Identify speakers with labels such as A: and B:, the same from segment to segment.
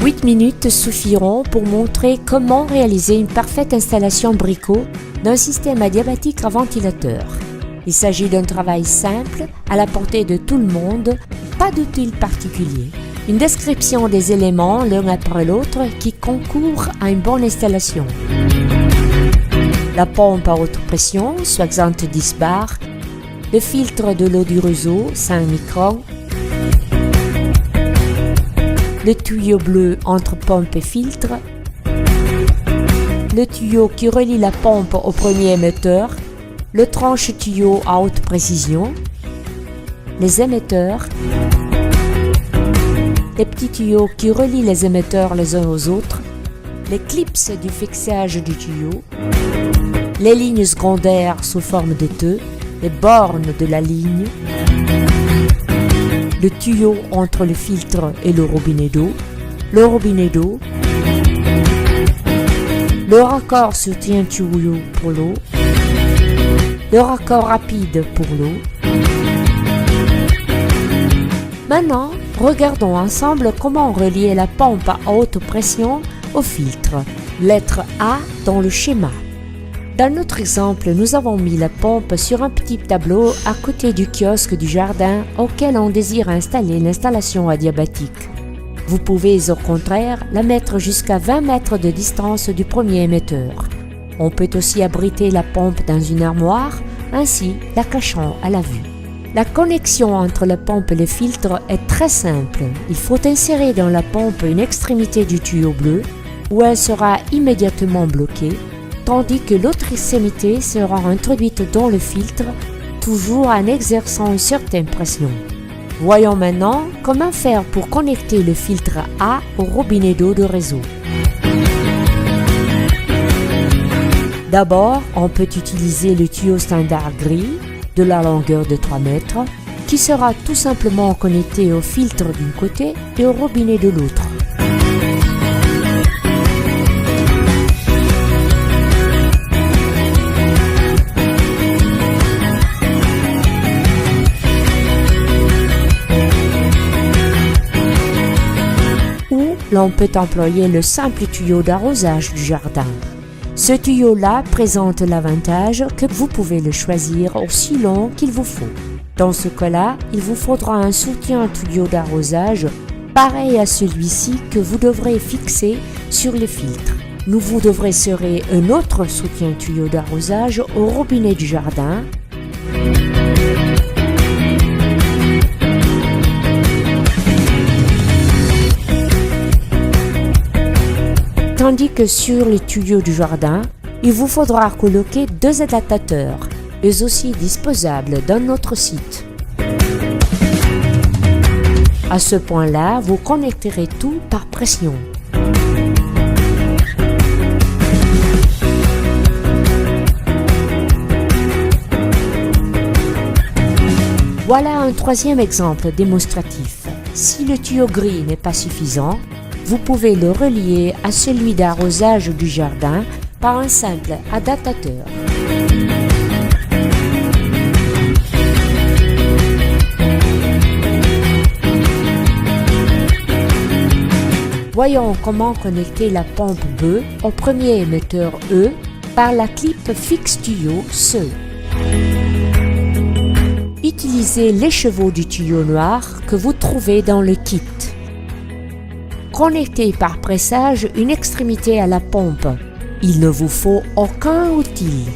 A: 8 minutes suffiront pour montrer comment réaliser une parfaite installation Brico d'un système adiabatique à ventilateur. Il s'agit d'un travail simple, à la portée de tout le monde, pas d'outil particulier. Une description des éléments l'un après l'autre qui concourent à une bonne installation. La pompe à haute pression, soit 10 bars, le filtre de l'eau du réseau, 5 microns, le tuyau bleu entre pompe et filtre, le tuyau qui relie la pompe au premier émetteur, le tranche-tuyau à haute précision, les émetteurs, les petits tuyaux qui relient les émetteurs les uns aux autres, les clips du fixage du tuyau, les lignes secondaires sous forme de teux, les bornes de la ligne, le tuyau entre le filtre et le robinet d'eau, le raccord soutien-tuyau pour l'eau, le raccord rapide pour l'eau. Maintenant, regardons ensemble comment relier la pompe à haute pression au filtre, lettre A dans le schéma. Dans notre exemple, nous avons mis la pompe sur un petit tableau à côté du kiosque du jardin auquel on désire installer l'installation adiabatique. Vous pouvez au contraire la mettre jusqu'à 20 mètres de distance du premier émetteur. On peut aussi abriter la pompe dans une armoire, ainsi la cachant à la vue. La connexion entre la pompe et le filtre est très simple. Il faut insérer dans la pompe une extrémité du tuyau bleu où elle sera immédiatement bloquée, tandis que l'autre extrémité sera introduite dans le filtre, toujours en exerçant une certaine pression. Voyons maintenant comment faire pour connecter le filtre A au robinet d'eau de réseau. D'abord, on peut utiliser le tuyau standard gris de la longueur de 3 mètres qui sera tout simplement connecté au filtre d'un côté et au robinet de l'autre. L'on peut employer le simple tuyau d'arrosage du jardin. Ce tuyau-là présente l'avantage que vous pouvez le choisir aussi long qu'il vous faut. Dans ce cas-là, il vous faudra un soutien-tuyau d'arrosage pareil à celui-ci que vous devrez fixer sur le filtre. Vous devrez serrer un autre soutien-tuyau d'arrosage au robinet du jardin. Tandis que sur le tuyau du jardin, il vous faudra coloquer 2 adaptateurs, eux aussi disposables dans notre site. À ce point-là, vous connecterez tout par pression. Voilà un troisième exemple démonstratif. Si le tuyau gris n'est pas suffisant, vous pouvez le relier à celui d'arrosage du jardin par un simple adaptateur. Voyons comment connecter la pompe B au premier émetteur E par la clip fixe tuyau SE. Utilisez l'écheveau du tuyau noir que vous trouvez dans le kit. Connectez par pressage une extrémité à la pompe. Il ne vous faut aucun outil.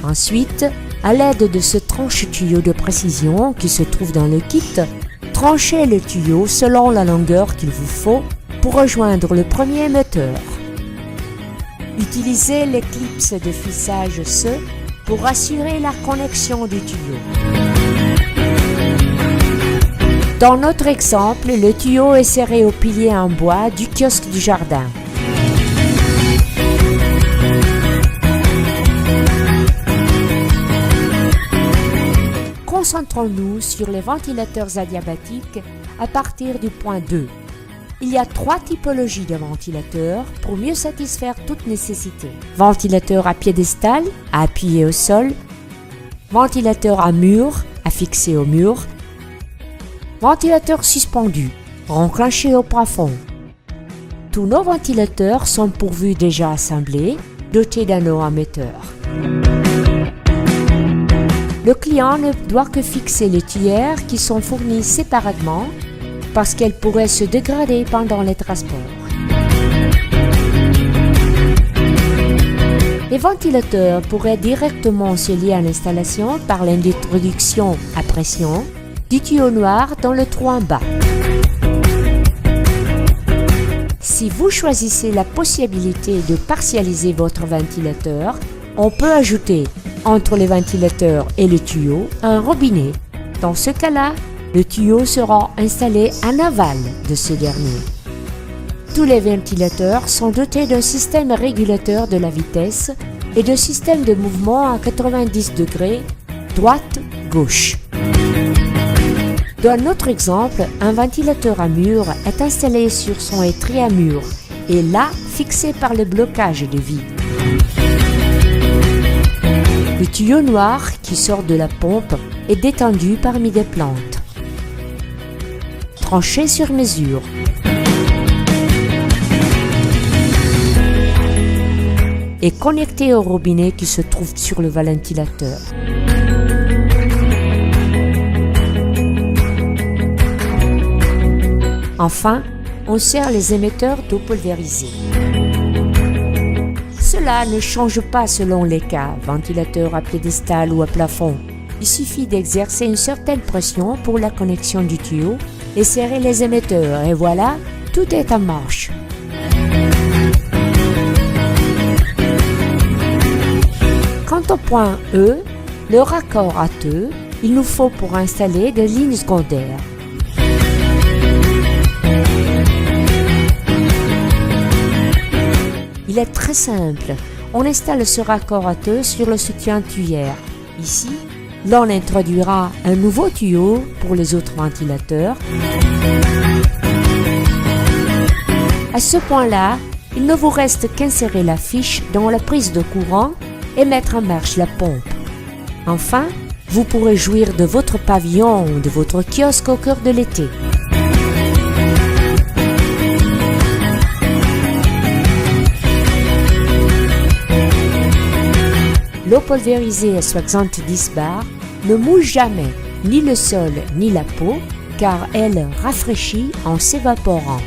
A: Ensuite, à l'aide de ce tranche-tuyau de précision qui se trouve dans le kit, tranchez le tuyau selon la longueur qu'il vous faut pour rejoindre le premier émetteur. Utilisez les clips de fixage SE pour assurer la connexion du tuyau. Dans notre exemple, le tuyau est serré au pilier en bois du kiosque du jardin. Concentrons-nous sur les ventilateurs adiabatiques à partir du point 2. Il y a 3 typologies de ventilateurs pour mieux satisfaire toute nécessité. Ventilateur à piédestal, à appuyer au sol. Ventilateur à mur, à fixer au mur. Ventilateur suspendu, enclenché au plafond. Tous nos ventilateurs sont pourvus déjà assemblés, dotés d'un émetteur. Le client ne doit que fixer les tuyères qui sont fournies séparément parce qu'elles pourraient se dégrader pendant les transports. Les ventilateurs pourraient directement se lier à l'installation par l'introduction à pression du tuyau noir dans le trou en bas. Si vous choisissez la possibilité de partialiser votre ventilateur, on peut ajouter entre le ventilateur et le tuyau un robinet. Dans ce cas-là, le tuyau sera installé en aval de ce dernier. Tous les ventilateurs sont dotés d'un système régulateur de la vitesse et de système de mouvement à 90 degrés, droite-gauche. Dans notre exemple, un ventilateur à mur est installé sur son étrier à mur et là fixé par le blocage de vide. Le tuyau noir qui sort de la pompe est détendu parmi des plantes. Tranché sur mesure. Et connecté au robinet qui se trouve sur le ventilateur. Enfin, on sert les émetteurs d'eau pulvérisée. Cela ne change pas selon les cas, ventilateur à piédestal ou à plafond. Il suffit d'exercer une certaine pression pour la connexion du tuyau et serrer les émetteurs et voilà, tout est en marche. Quant au point E, le raccord à T, il nous faut pour installer des lignes secondaires. Il est très simple. On installe ce raccord à T sur le soutien tuyère. Ici, l'on introduira un nouveau tuyau pour les autres ventilateurs. À ce point-là, il ne vous reste qu'insérer la fiche dans la prise de courant et mettre en marche la pompe. Enfin, vous pourrez jouir de votre pavillon ou de votre kiosque au cœur de l'été. L'eau pulvérisée à 70 bars ne mouille jamais ni le sol ni la peau car elle rafraîchit en s'évaporant.